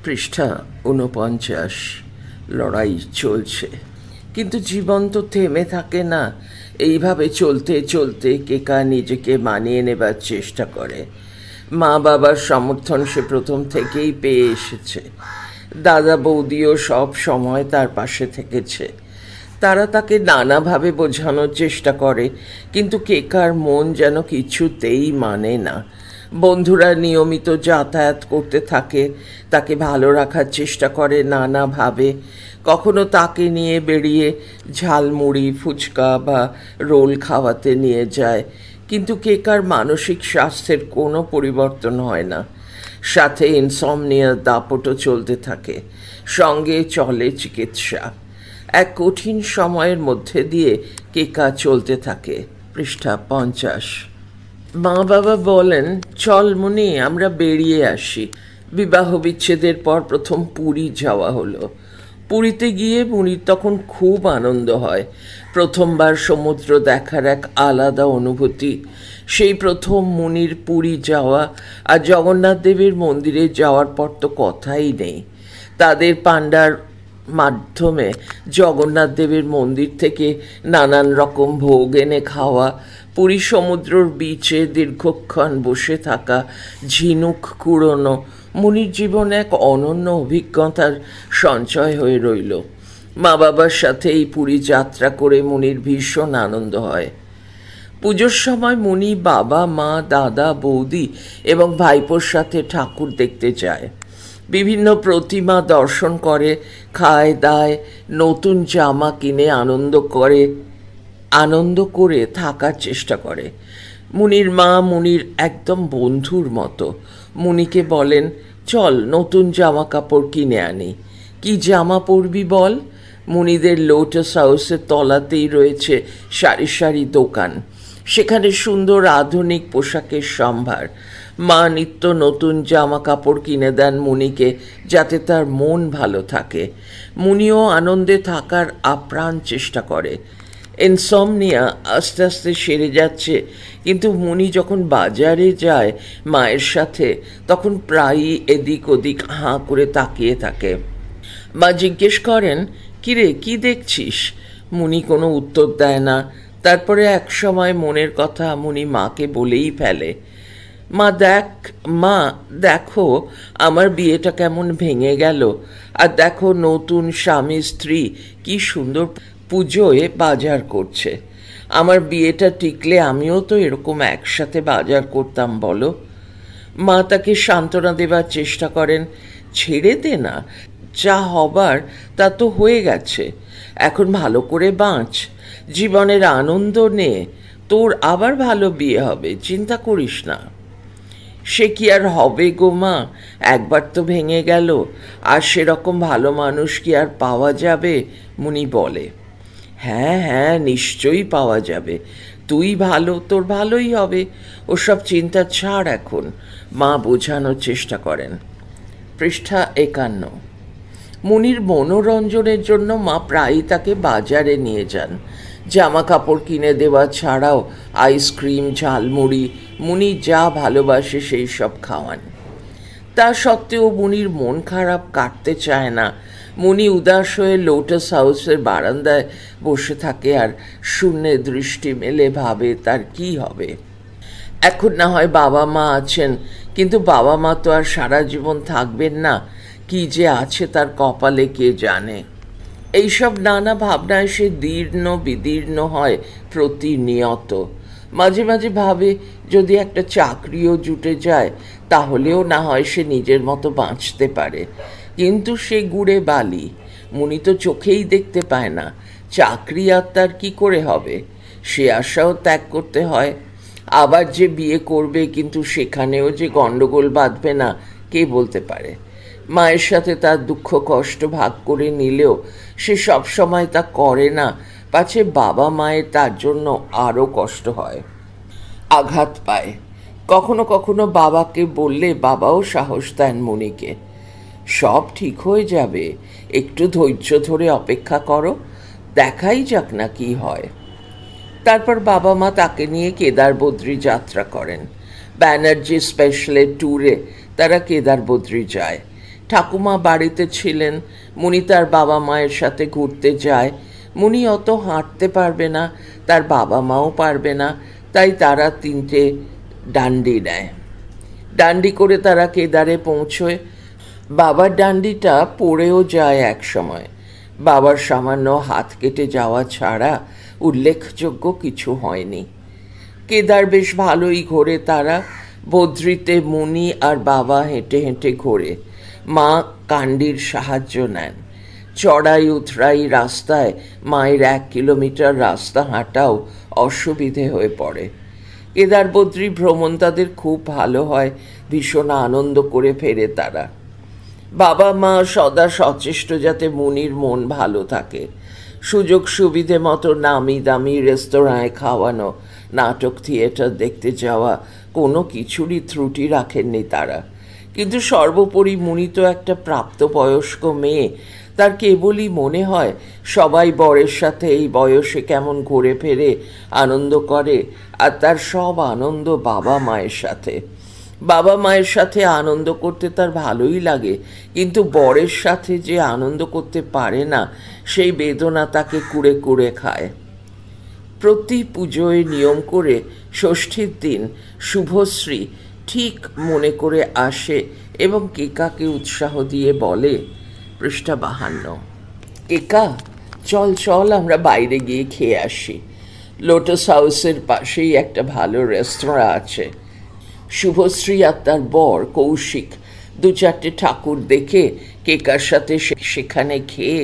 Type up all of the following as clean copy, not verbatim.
পৃষ্ঠা ৪৯। লড়াই চলছে, কিন্তু জীবন তো থেমে থাকে না। এইভাবে চলতে চলতে কেকা নিজেকে মানিয়ে নেবার চেষ্টা করে। মা বাবার সমর্থন সে প্রথম থেকেই পেয়ে এসেছে। দাদা বৌদিও সব সময় তার পাশে থেকেছে। তারা তাকে নানাভাবে বোঝানোর চেষ্টা করে, কিন্তু কেকার মন যেন কিছুতেই মানে না। বন্ধুরা নিয়মিত যাতায়াত করতে থাকে, তাকে ভালো রাখার চেষ্টা করে নানাভাবে। কখনো তাকে নিয়ে বেরিয়ে ঝালমুড়ি, ফুচকা বা রোল খাওয়াতে নিয়ে যায়, কিন্তু কেকার মানসিক স্বাস্থ্যের কোনো পরিবর্তন হয় না। সাথে ইনসমনিয়ার দাপটও চলতে থাকে, সঙ্গে চলে চিকিৎসা। এক কঠিন সময়ের মধ্যে দিয়ে কেকা চলতে থাকে। পৃষ্ঠা ৫০। মা বাবা বলেন, চল মুনি, আমরা বেরিয়ে আসি। বিবাহ বিচ্ছেদের পর প্রথম পুরী যাওয়া হলো। পুরীতে গিয়ে মুনির তখন খুব আনন্দ হয়। প্রথমবার সমুদ্র দেখার এক আলাদা অনুভূতি। সেই প্রথম মুনির পুরী যাওয়া, আর জগন্নাথ দেবের মন্দিরে যাওয়ার পর তো কথাই নেই। তাদের পাণ্ডার মাধ্যমে জগন্নাথ দেবের মন্দির থেকে নানান রকম ভোগ এনে খাওয়া, পুরী সমুদ্রর বিচে দীর্ঘক্ষণ বসে থাকা, ঝিনুক কুড়োনো, মুনির জীবনে এক অনন্য অভিজ্ঞতার সঞ্চয় হয়ে রইল। মা বাবার সাথে এই পুরী যাত্রা করে মুনির ভীষণ আনন্দ হয়। পুজোর সময় মুনি বাবা, মা, দাদা, বৌদি এবং ভাইপোর সাথে ঠাকুর দেখতে যায়। বিভিন্ন প্রতিমা দর্শন করে, খায় দায়, নতুন জামা কিনে আনন্দ করে থাকার চেষ্টা করে। মুনির মা মুনির একদম বন্ধুর মতো। মুনিকে বলেন, চল নতুন জামা কাপড় কিনে আনি। কি জামা পরবি বল? মুনিদের লোটাস হাউসের তলাতেই রয়েছে সারি সারি দোকান। সেখানে সুন্দর আধুনিক পোশাকের সম্ভার। মা নিত্য নতুন জামা কাপড় কিনে দেন মুনিকে, যাতে তার মন ভালো থাকে। মুনিও আনন্দে থাকার আপ্রাণ চেষ্টা করে। ইনসমনিয়া আস্তে আস্তে সেরে যাচ্ছে, কিন্তু মুনি যখন বাজারে যায় মায়ের সাথে, তখন প্রায়ই এদিক ওদিক হাঁ করে তাকিয়ে থাকে। মা জিজ্ঞেস করেন, কিরে, কি দেখছিস? মুনি কোনো উত্তর দেয় না। তারপরে এক সময় মনের কথা মুনি মাকে বলেই ফেলে, মা দেখো আমার বিয়েটা কেমন ভেঙে গেল, আর দেখো নতুন স্বামী স্ত্রী কি সুন্দর পুজোয় বাজার করছে। আমার বিয়েটা টিকলে আমিও তো এরকম একসাথে বাজার করতাম, বলো। মা তাকে সান্ত্বনা দেবার চেষ্টা করেন, ছেড়ে দে না, যা হবার তা তো হয়ে গেছে, এখন ভালো করে বাঁচ, জীবনের আনন্দ নে, তোর আবার ভালো বিয়ে হবে, চিন্তা করিস না। সে কি আর হবে গো মা, একবার তো ভেঙে গেল, আর সেরকম ভালো মানুষ কি আর পাওয়া যাবে? মুনি বলে, হ্যাঁ হ্যাঁ, নিশ্চয়ই পাওয়া যাবে, তুই ভালো, তোর ভালোই হবে, ওসব চিন্তা ছাড় এখন। মা বোঝানোর চেষ্টা করেন। পৃষ্ঠা ৫১। মুনির মনোরঞ্জনের জন্য মা প্রায়ই তাকে বাজারে নিয়ে যান। জামা কাপড় কিনে দেওয়া ছাড়াও আইসক্রিম, ঝালমুড়ি, মুনি যা ভালোবাসে সেই সব খাওয়ান। তা সত্ত্বেও মুনির মন খারাপ কাটতে চায় না। মুনি উদাস হয়ে লোটাস হাউসের বারান্দায় বসে থাকে আর শূন্যে দৃষ্টি মেলে ভাবে তার কি হবে। এখন না হয় বাবা মা আছেন, কিন্তু বাবা মা তো আর সারা জীবন থাকবেন না। কি যে আছে তার কপালে কে জানে। এইসব নানা ভাবনায় সে দীর্ণ বিদীর্ণ হয় প্রতিনিয়ত। মাঝে মাঝে ভাবে, যদি একটা চাকরিও জুটে যায় তাহলেও না হয় সে নিজের মতো বাঁচতে পারে। কিন্তু সে গুড়ে বালি, মুনি তো চোখেই দেখতে পায় না। চাকরি আর তার কি করে হবে? সে আশাও ত্যাগ করতে হয়। আবার যে বিয়ে করবে, কিন্তু সেখানেও যে গণ্ডগোল বাঁধবে না, কে বলতে পারে। মায়ের সাথে তার দুঃখ কষ্ট ভাগ করে নিলেও সে সবসময় তা করে না, পাছে বাবা মায়ের তার জন্য আরও কষ্ট হয়, আঘাত পায়। কখনো কখনো বাবাকে বললে বাবাও সাহস দেন মুনিকে, সব ঠিক হয়ে যাবে, একটু ধৈর্য ধরে অপেক্ষা করো, দেখাই যাক না কি হয়। তারপর বাবা মা তাকে নিয়ে কেদার বদ্রী যাত্রা করেন। ব্যানার্জি স্পেশালের ট্যুরে তারা কেদার বদ্রী যায়। ঠাকুমা বাড়িতে ছিলেন, মুনি তার বাবা মায়ের সাথে ঘুরতে যায়। মুনি অত হাঁটতে পারবে না, তার বাবা মাও পারবে না, তাই তারা তিনটে ডান্ডি নেয়। ডান্ডি করে তারা কেদারে পৌঁছয়। বাবার ডান্ডিটা পড়েও যায় এক সময়। বাবার সামান্য হাত কেটে যাওয়া ছাড়া উল্লেখযোগ্য কিছু হয়নি। কেদার বেশ ভালোই ঘোরে তারা। বদ্রিতে মুনি আর বাবা হেঁটে হেঁটে ঘোরে। মা কাণ্ডির সাহায্য নেন। চড়াই উতরাই রাস্তায় মায়ের 1 কিলোমিটার রাস্তা হাঁটাও অসুবিধে হয়ে পড়ে। কেদার বদ্রী ভ্রমণ তাদের খুব ভালো হয়, ভীষণ আনন্দ করে ফেরে তারা। বাবা মা সদা সচেষ্ট যাতে মুনির মন ভালো থাকে। সুযোগ সুবিধে মতো নামি দামি রেস্তোরাঁয় খাওয়ানো, নাটক থিয়েটার দেখতে যাওয়া, কোনো কিছুরই ত্রুটি রাখেননি তারা। কিন্তু সর্বোপরি মুনি তো একটা প্রাপ্তবয়স্ক মেয়ে, তার কেবলই মনে হয় সবাই বরের সাথে এই বয়সে কেমন ঘুরে ফেরে আনন্দ করে, আর তার সব আনন্দ বাবা মায়ের সাথে। বাবা মায়ের সাথে আনন্দ করতে তার ভালোই লাগে, কিন্তু বরের সাথে যে আনন্দ করতে পারে না, সেই বেদনা তাকে কুড়ে কুড়ে খায়। প্রতি পুজোয় নিয়ম করে ষষ্ঠীর দিন শুভশ্রী ঠিক মনে করে আসে এবং কেকাকে উৎসাহ দিয়ে বলে, পৃষ্ঠা 52, কেকা চল চল আমরা বাইরে গিয়ে খেয়ে আসি। লোটাস হাউসের পাশেই একটা ভালো রেস্তোরাঁ আছে। শুভশ্রী আর তার বর কৌশিক 2-4টে ঠাকুর দেখে কেকার সাথে সেখানে খেয়ে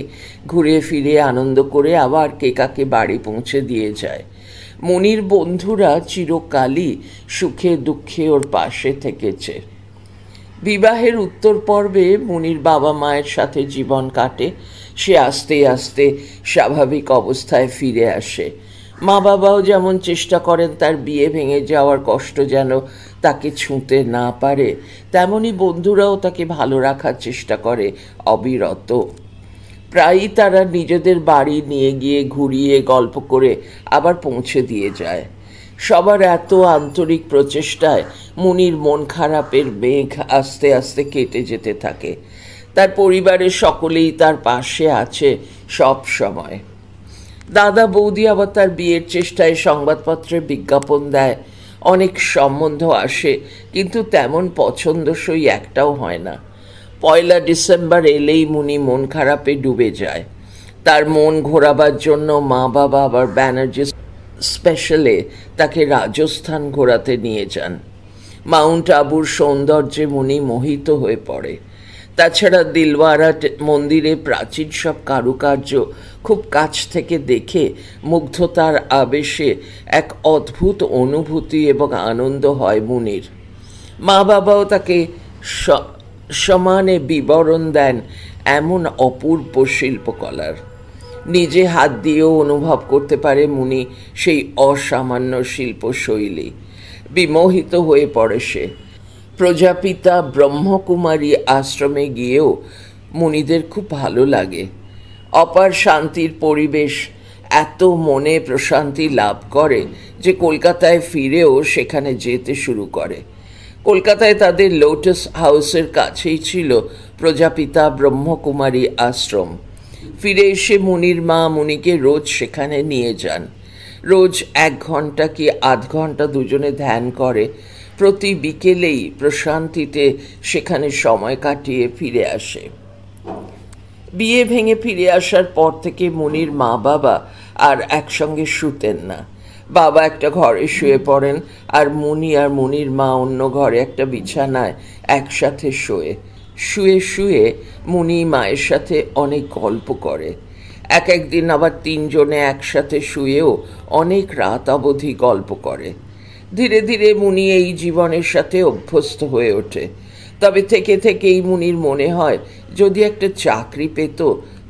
ঘুরে ফিরে আনন্দ করে আবার কেকাকে বাড়ি পৌঁছে দিয়ে যায়। মুনির বন্ধুরা চিরকালই সুখে দুঃখে ওর পাশে থেকেছে। বিবাহের উত্তর পর্বে মুনির বাবা মায়ের সাথে জীবন কাটে। সে আস্তে আস্তে স্বাভাবিক অবস্থায় ফিরে আসে। মা বাবাও যেমন চেষ্টা করেন তার বিয়ে ভেঙে যাওয়ার কষ্ট যেন তাকে ছুঁতে না পারে, তেমনি বন্ধুরাও তাকে ভালো রাখার চেষ্টা করে অবিরত। প্রায়ই তারা নিজেদের বাড়ি নিয়ে গিয়ে ঘুরিয়ে গল্প করে আবার পৌঁছে দিয়ে যায়। সবার এত আন্তরিক প্রচেষ্টায় মুনির মন খারাপের মেঘ আস্তে আস্তে কেটে যেতে থাকে। তার পরিবারের সকলেই তার পাশে আছে সব সময়। দাদা বৌদি আবার তার বিয়ের চেষ্টায় সংবাদপত্রে বিজ্ঞাপন দেয়। অনেক সম্বন্ধ আসে, কিন্তু তেমন পছন্দসই একটাও হয় না। 1 ডিসেম্বর এলেই মুনি মন খারাপে ডুবে যায়। তার মন ঘোরাবার জন্য মা বাবা আবার ব্যানার্জি স্পেশালে তাকে রাজস্থান ঘোরাতে নিয়ে যান। মাউন্ট আবুর সৌন্দর্যে মুনি মোহিত হয়ে পড়ে। তাছাড়া দিলওয়ারা মন্দিরে প্রাচীন সব কারুকার্য খুব কাছ থেকে দেখে মুগ্ধতার আবেশে এক অদ্ভুত অনুভূতি এবং আনন্দ হয় মুনির। মা বাবাও তাকে সমানে বিবরণ দেন এমন অপূর্ব শিল্পকলার। নিজে হাত দিয়েও অনুভব করতে পারে মুনি সেই অসামান্য শিল্পশৈলী। বিমোহিত হয়ে পড়ে সে। প্রজাপিতা ব্রহ্মকুমারী আশ্রমে গিয়েও মুনিদের খুব ভালো লাগে। অপার শান্তির পরিবেশ এত মনে প্রশান্তি লাভ করে যে কলকাতায় ফিরেও সেখানে যেতে শুরু করে। কলকাতায় তাদের লোটাস হাউসের কাছেই ছিল প্রজাপিতা ব্রহ্মকুমারী আশ্রম। ফিরে এসে মুনির মা মুনিকে রোজ সেখানে নিয়ে যান। রোজ 1 ঘন্টা কি আধ ঘন্টা দুজনে ধ্যান করে। প্রতি বিকেলেই প্রশান্তিতে সেখানে সময় কাটিয়ে ফিরে আসে। বিয়ে ভেঙে ফিরে আসার পর থেকে মুনির মা বাবা আর একসঙ্গে শুতেন না। বাবা একটা ঘরে শুয়ে পড়েন, আর মুনির মা অন্য ঘরে একটা বিছানায় একসাথে শোয়ে। শুয়ে শুয়ে মুনি মায়ের সাথে অনেক গল্প করে। একদিন আবার 3 জনে একসাথে শুয়েও অনেক রাত অবধি গল্প করে। ধীরে ধীরে মুনি এই জীবনের সাথে অভ্যস্ত হয়ে ওঠে। তবে থেকে থেকেই মুনির মনে হয় যদি একটা চাকরি পেত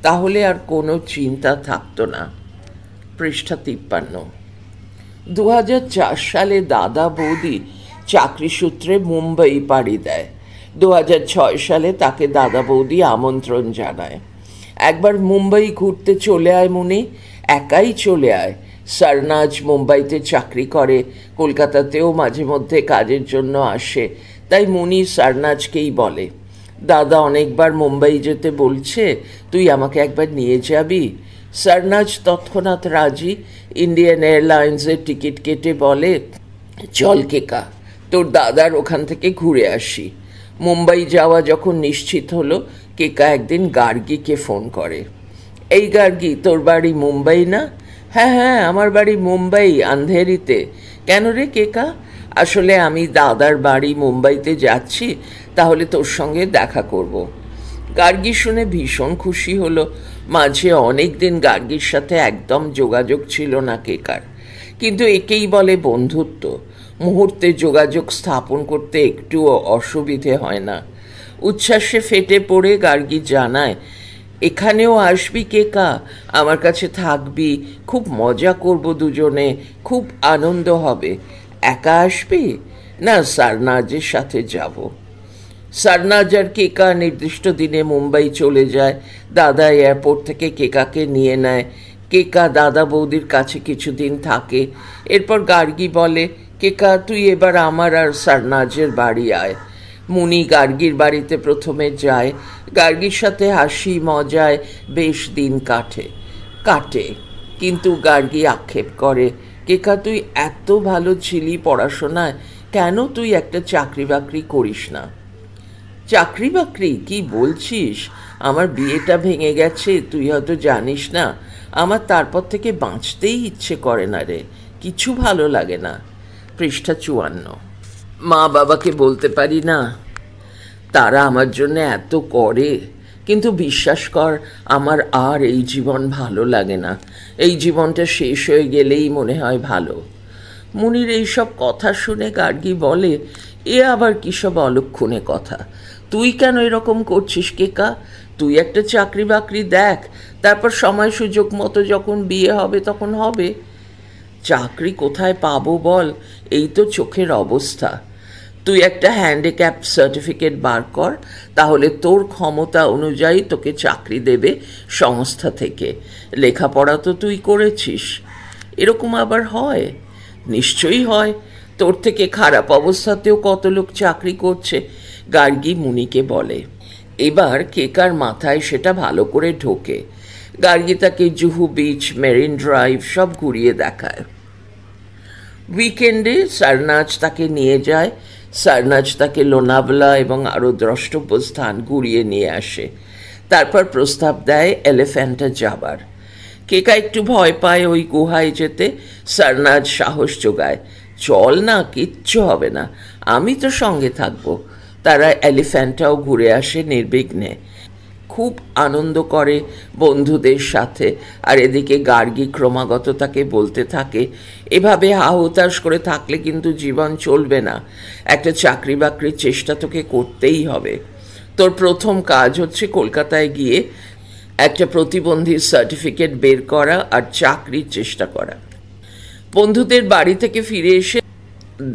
তাহলে আর কোনো চিন্তা থাকতো না। পৃষ্ঠা 53। 2004 সালে দাদা বৌদি চাকরি সূত্রে মুম্বাই পাড়ি দেয়। 2006 সালে তাকে দাদা বৌদি আমন্ত্রণ জানায়। একবার মুম্বাই ঘুরতে চলে আয় মুনি, একাই চলে আয়। সারনাজ মুম্বাইতে চাকরি করে, কলকাতাতেও মাঝে মধ্যে কাজের জন্য আসে, তাই মুনি সারনাজকেই বলে। দাদা অনেকবার মুম্বাই যেতে বলছে, তুই আমাকে একবার নিয়ে যাবি? সারনাজ তৎক্ষণাৎ রাজি। ইন্ডিয়ান এয়ারলাইন্সের টিকিট কেটে বলে, চল কেকা, তোর দাদার ওখান থেকে ঘুরে আসি। মুম্বাই যাওয়া যখন নিশ্চিত হলো, কেকা একদিন গার্গীকে ফোন করে। এই গার্গী, তোর বাড়ি মুম্বাই না? হ্যাঁ হ্যাঁ, আমার বাড়ি মুম্বাই, আন্ধেরিতে। কেন রে কেকা? আসলে আমি দাদার বাড়ি মুম্বাইতে যাচ্ছি, তাহলে তোর সঙ্গে দেখা করব। গার্গী শুনে ভীষণ খুশি হলো। মাঝে অনেক দিন গার্গীর সাথে একদম যোগাযোগ ছিল না কেকার, কিন্তু একেই বলে বন্ধুত্ব। মুহূর্তে যোগাযোগ স্থাপন করতে একটুও অসুবিধে হয় না। উচ্ছ্বাসে ফেটে পড়ে গার্গী জানায়, এখানেও আসবি কেকা, আমার কাছে থাকবি, খুব মজা করব দুজনে, খুব আনন্দ হবে। একা আসবি? না, সারনাজের সাথে যাব। সারনাজ আর কেকা নির্দিষ্ট দিনে মুম্বাই চলে যায়। দাদা এয়ারপোর্ট থেকে কেকাকে নিয়ে নেয়। কেকা দাদা বৌদির কাছে কিছুদিন থাকে। এরপর গার্গী বলে, কেকা তুই এবার আমার আর সারনাজের বাড়ি আয়। মুনি গার্গীর বাড়িতে প্রথমে যায়। গার্গীর সাথে হাসি মজায় বেশ দিন কাটে। কিন্তু গার্গী আক্ষেপ করে, কেকা তুই এত ভালো ছিলি পড়াশোনায়, কেন তুই একটা চাকরি বাকরি করিস না? চাকরি বাকরি কি বলছিস? আমার বিয়েটা ভেঙে গেছে, তুই হয়তো জানিস না। আমার তারপর থেকে বাঁচতেই ইচ্ছে করে না রে, কিছু ভালো লাগে না। পৃষ্ঠা 54। মা বাবাকে বলতে পারি না, তারা আমার জন্য এত করে, কিন্তু বিশ্বাস কর আমার আর এই জীবন ভালো লাগে না। এই জীবনটা শেষ হয়ে গেলেই মনে হয় ভালো। মুনির এইসব কথা শুনে গার্গী বলে, এ আবার কিসব অলক্ষণে কথা? তুই কেন এরকম করছিস কেকা? তুই একটা চাকরি বাকরি দেখ, তারপর সময় সুযোগ মতো যখন বিয়ে হবে তখন হবে। চাকরি কোথায় পাবো বল? এই তো চোখের অবস্থা। তুই একটা হ্যান্ডিক্যাপ সার্টিফিকেট বার কর, তাহলে তোর ক্ষমতা অনুযায়ী তোকে চাকরি দেবে সংস্থা থেকে। লেখাপড়া তো তুই করেছিস। এরকম আবার হয়? নিশ্চয়ই হয়, তোর থেকে খারাপ অবস্থাতেও কত লোক চাকরি করছে। গার্গী মুনিকে বলে। এবার কেকার মাথায় সেটা ভালো করে ঢোকে। গার্গী তাকে জুহু বিচ, মেরিন ড্রাইভ সব ঘুরিয়ে দেখায়। উইকেন্ডে সারনাজ তাকে নিয়ে যায়। সারনাজ তাকে লোনাভলা এবং আরও দ্রষ্টব্য স্থান ঘুরিয়ে নিয়ে আসে। তারপর প্রস্তাব দেয় এলিফ্যান্টা যাবার। কেকা একটু ভয় পায় ওই গুহায় যেতে। সারনাজ সাহস যোগায়, চল না, কিচ্ছু হবে না, আমি তো সঙ্গে থাকবো। তারা এলিফ্যান্টাও ঘুরে আসে নির্বিঘ্নে, খুব আনন্দ করে বন্ধুদের সাথে। আর এদিকে গার্গী ক্রমাগত তাকে বলতে থাকে, এভাবে হাহুতাশ করে থাকলে কিন্তু জীবন চলবে না, একটা চাকরি বাকরির চেষ্টা তোকে করতেই হবে। তোর প্রথম কাজ হচ্ছে কলকাতায় গিয়ে একটা প্রতিবন্ধী সার্টিফিকেট বের করা আর চাকরির চেষ্টা করা। বন্ধুদের বাড়ি থেকে ফিরে এসে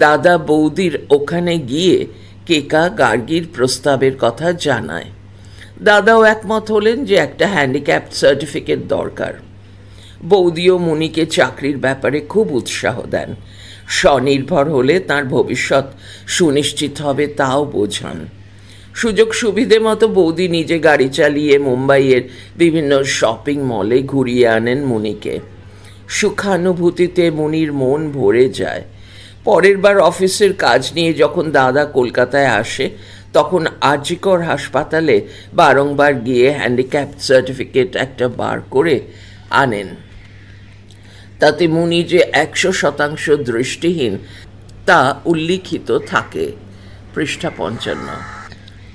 দাদা বৌদির ওখানে গিয়ে কেকা গার্গীর প্রস্তাবের কথা জানায়। দাদাও একমত হলেন যে একটা হ্যান্ডিক্যাপ সার্টিফিকেট দরকার। বৌদিও মুনিকে চাকরির ব্যাপারে খুব উৎসাহ দেন। স্বনির্ভর হলে তার ভবিষ্যৎ সুনিশ্চিত হবে তাও বোঝান। সুযোগ সুবিধে মতো বৌদি নিজে গাড়ি চালিয়ে মুম্বাইয়ের বিভিন্ন শপিং মলে ঘুরিয়ে আনেন মুনিকে। সুখানুভূতিতে মুনির মন ভরে যায়। পরের বার অফিসের কাজ নিয়ে যখন দাদা কলকাতায় আসে, তখন আরজিকর হাসপাতালে বারংবার গিয়ে হ্যান্ডিক্যাপ সার্টিফিকেট একটা বার করে আনেন। তাতে মুনি যে 100% দৃষ্টিহীন তা উল্লিখিত থাকে। পৃষ্ঠা 55।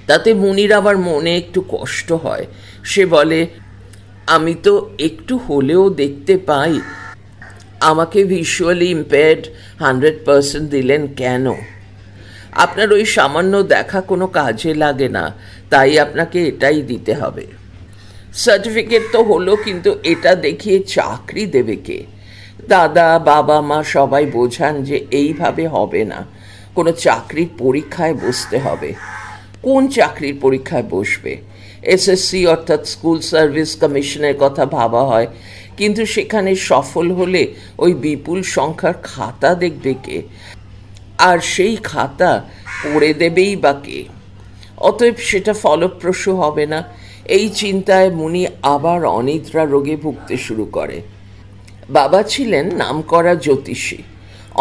তাতে মুনির আবার মনে একটু কষ্ট হয়। সে বলে, আমি তো একটু হলেও দেখতে পাই, আমাকে ভিজুয়ালি ইম্পেয়ার্ড 100% দিলেন কেন? আপনার ওই সামান্য দেখা কোনো কাজে লাগে না, তাই আপনাকে এটাই দিতে হবে। সার্টিফিকেট তো হলো, কিন্তু এটা দেখিয়ে চাকরি দেবে কে? দাদা বাবা মা সবাই বোঝান যে এইভাবে হবে না, কোনো চাকরির পরীক্ষায় বসতে হবে। কোন চাকরির পরীক্ষায় বসবে? এসএসসি অর্থাৎ স্কুল সার্ভিস কমিশনের কথা ভাবা হয়, কিন্তু সেখানে সফল হলে ওই বিপুল সংখ্যার খাতা দেখবে কে? আর সেই খাতা পড়ে দেবেই বা কে? অতএব সেটা ফলপ্রসূ হবে না। এই চিন্তায় মুনি আবার অনিদ্রা রোগে ভুগতে শুরু করে। বাবা ছিলেন নামকরা জ্যোতিষী,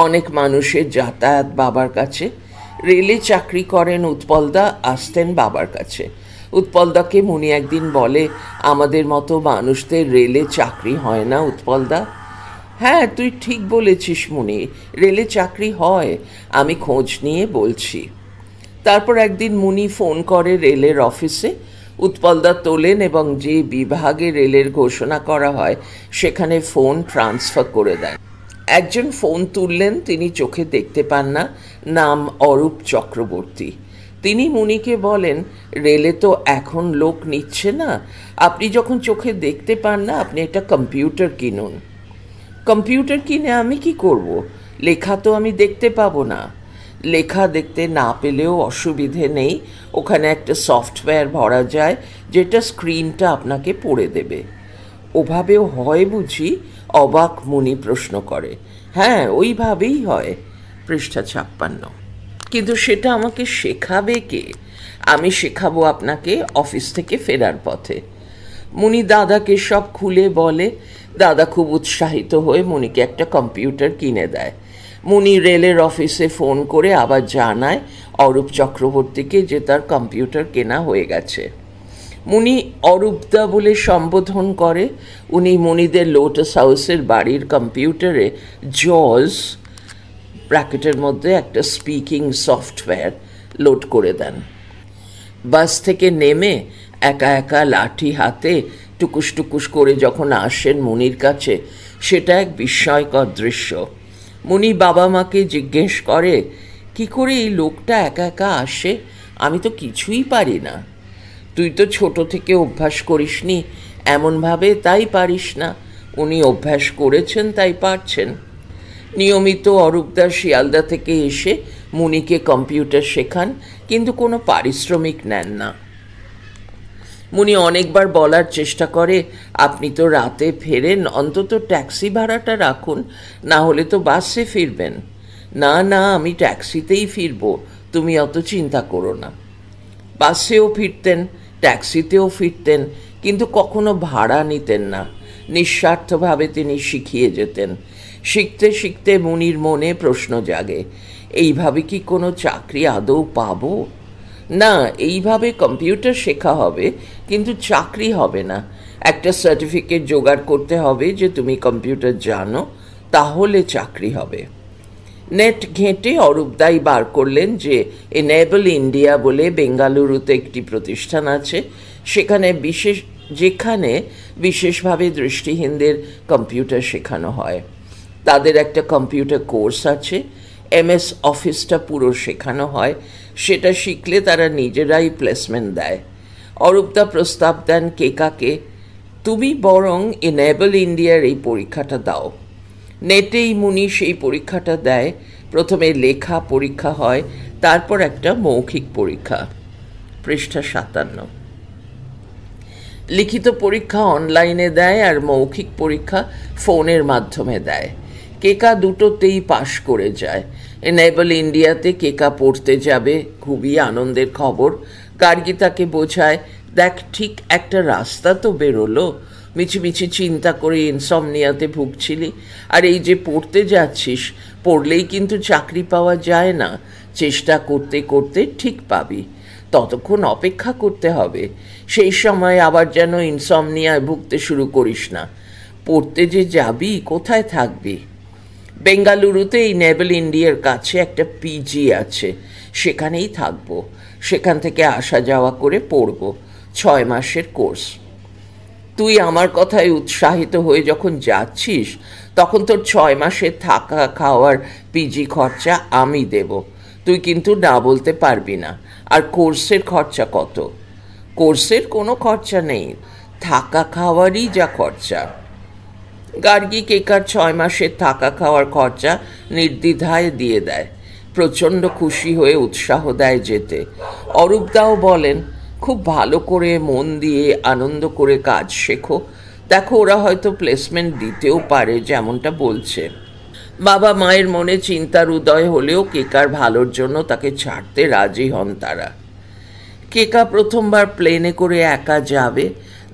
অনেক মানুষের যাতায়াত বাবার কাছে। রেলে চাকরি করেন উৎপলদা, আসতেন বাবার কাছে। উৎপলদাকে মুনি একদিন বলে, আমাদের মতো মানুষদের রেলে চাকরি হয় না উৎপলদা? হ্যাঁ, তুই ঠিক বলেছিস মুনি, রেলে চাকরি হয়, আমি খোঁজ নিয়ে বলছি। তারপর একদিন মুনি ফোন করে রেলের অফিসে। উৎপলদা তোলেন এবং যে বিভাগে রেলের ঘোষণা করা হয় সেখানে ফোন ট্রান্সফার করে দেন। একজন ফোন তুললেন, তিনি চোখে দেখতে পান না, নাম অরূপ চক্রবর্তী। তিনি মুনিকে বলেন, রেলে তো এখন লোক নিচ্ছে না, আপনি যখন চোখে দেখতে পান না, আপনি একটা কম্পিউটার কিনুন। কম্পিউটার কিনে আমি কি করব? লেখা তো আমি দেখতে পাবো না। লেখা দেখতে না পেলেও অসুবিধে নেই, ওখানে একটা সফটওয়্যার ভরা যায় যেটা স্ক্রিনটা আপনাকে পড়ে দেবে। ওভাবেও হয় বুঝি? অবাক মুনি প্রশ্ন করে। হ্যাঁ, ওইভাবেই হয়। পৃষ্ঠা 56। কিন্তু সেটা আমাকে শেখাবে কে? আমি শেখাবো আপনাকে অফিস থেকে ফেরার পথে। মুনি দাদাকে সব খুলে বলে। দাদা খুব উৎসাহিত হয়ে মুনিকে একটা কম্পিউটার কিনে দেয়। মুনি রেলের অফিসে ফোন করে আবার জানায় অরূপ চক্রবর্তীকে যে তার কম্পিউটার কেনা হয়ে গেছে। মুনি অরূপদা বলে সম্বোধন করে। উনি মুনিদের লোটাস হাউসের বাড়ির কম্পিউটারে জজ ব্র্যাকেটের মধ্যে একটা স্পিকিং সফটওয়্যার লোড করে দেন। বাস থেকে নেমে একা একা লাঠি হাতে টুকুস টুকুস করে যখন আসেন মুনির কাছে, সেটা এক বিস্ময়কর দৃশ্য। মুনি বাবা মাকে জিজ্ঞেস করে, কি করে এই লোকটা একা একা আসে? আমি তো কিছুই পারি না। তুই তো ছোট থেকে অভ্যাস করিসনি এমনভাবে, তাই পারিস না। উনি অভ্যাস করেছেন, তাই পারছেন। নিয়মিত অরূপদা শিয়ালদা থেকে এসে মুনিকে কম্পিউটার শেখান, কিন্তু কোনো পারিশ্রমিক নেন না। মুনি অনেকবার বলার চেষ্টা করে, আপনি তো রাতে ফেরেন, অন্তত ট্যাক্সি ভাড়াটা রাখুন, না হলে তো বাসে ফিরবেন। না না, আমি ট্যাক্সিতেই ফিরবো, তুমি অত চিন্তা করো না। বাসেও ফিরতেন, ট্যাক্সিতেও ফিরতেন, কিন্তু কখনো ভাড়া নিতেন না। নিঃস্বার্থভাবে তিনি শিখিয়ে যেতেন। শিখতে শিখতে মুনির মনে প্রশ্ন জাগে, এইভাবে কি কোনো চাকরি আদৌ পাবো? না, এইভাবে কম্পিউটার শেখা হবে, কিন্তু চাকরি হবে না। একটা সার্টিফিকেট জোগাড় করতে হবে যে তুমি কম্পিউটার জানো, তাহলে চাকরি হবে। নেট ঘেঁটে অরূপদাই বার করলেন যে এনেবল ইন্ডিয়া বলে বেঙ্গালুরুতে একটি প্রতিষ্ঠান আছে, যেখানে বিশেষভাবে দৃষ্টিহীনদের কম্পিউটার শেখানো হয়। তাদের একটা কম্পিউটার কোর্স আছে, MS অফিসটা পুরো শেখানো হয়। সেটা শিখলে তারা নিজেরাই প্লেসমেন্ট দেয়। অরূপদা প্রস্তাব দেন কেকাকে, তুমি বরং এনেবল ইন্ডিয়ার এই পরীক্ষাটা দাও। নেটেই মুনি সেই পরীক্ষাটা দেয়। প্রথমে লেখা পরীক্ষা হয়, তারপর একটা মৌখিক পরীক্ষা। পৃষ্ঠা 57। লিখিত পরীক্ষা অনলাইনে দেয় আর মৌখিক পরীক্ষা ফোনের মাধ্যমে দেয়। কেকা দুটোতেই পাশ করে যায়। এনেবল ইন্ডিয়াতে কেকা পড়তে যাবে, খুবই আনন্দের খবর। গার্গী তাকে বোঝায়, দেখ ঠিক একটা রাস্তা তো বেরোলো, মিছিমিছি চিন্তা করে ইনসমনিয়াতে ভুগছিলি, আর এই যে পড়তে যাচ্ছিস, পড়লেই কিন্তু চাকরি পাওয়া যায় না, চেষ্টা করতে করতে ঠিক পাবি, ততক্ষণ অপেক্ষা করতে হবে। সেই সময় আবার যেন ইনসমনিয়ায় ভুগতে শুরু করিস না। পড়তে যে যাবি, কোথায় থাকবি? বেঙ্গালুরুতে এনেবল ইন্ডিয়ার কাছে একটা PG আছে, সেখানেই থাকবো। সেখান থেকে আসা যাওয়া করে পড়ব, 6 মাসের কোর্স। তুই আমার কথায় উৎসাহিত হয়ে যখন যাচ্ছিস, তখন তোর 6 মাসের থাকা খাওয়ার PG খরচা আমি দেব, তুই কিন্তু না বলতে পারবি না। আর কোর্সের খরচা কত? কোর্সের কোনো খরচা নেই, থাকা খাওয়ারই যা খরচা। গার্গী কেকার 6 মাসের থাকা খাওয়ার খরচা নির্দ্বিধায় দিয়ে দেয়। প্রচণ্ড খুশি হয়ে উৎসাহ দেয় যেতে। অরূপদাও বলেন, খুব ভালো করে মন দিয়ে আনন্দ করে কাজ শেখো, দেখো ওরা হয়তো প্লেসমেন্ট দিতেও পারে যেমনটা বলছে। বাবা মায়ের মনে চিন্তার উদয় হলেও কেকার ভালোর জন্য তাকে ছাড়তে রাজি হন তারা। কেকা প্রথমবার প্লেনে করে একা যাবে।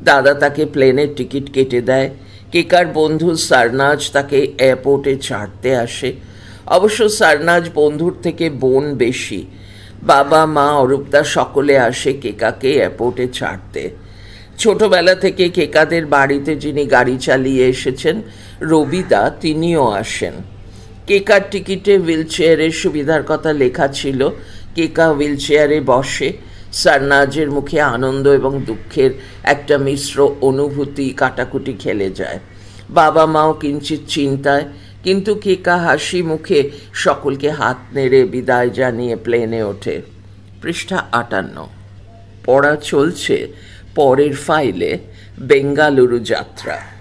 দাদা তাকে প্লেনের টিকিট কেটে দেয়। কেকার বন্ধু সারনাজ তাকে এয়ারপোর্টে ছাড়তে আসে। অবশ্য সারনাজ বন্ধুর থেকে বোন বেশি। বাবা মা অরূপদা সকলে আসে কেকাকে এয়ারপোর্টে ছাড়তে। ছোটবেলা থেকে কেকাদের বাড়িতে যিনি গাড়ি চালিয়ে এসেছেন, রবিদা, তিনিও আসেন। কেকার টিকিটে হুইল চেয়ারের সুবিধার কথা লেখা ছিল। কেকা হুইল চেয়ারে বসে। সারনাজের মুখে আনন্দ এবং দুঃখের একটা মিশ্র অনুভূতি কাটাকুটি খেলে যায়। বাবা মাও কিঞ্চিত চিন্তায়, কিন্তু কেকা হাসি মুখে সকলকে হাত নেড়ে বিদায় জানিয়ে প্লেনে ওঠে। পৃষ্ঠা 58। পড়া চলছে পরের ফাইলে বেঙ্গালুরু যাত্রা।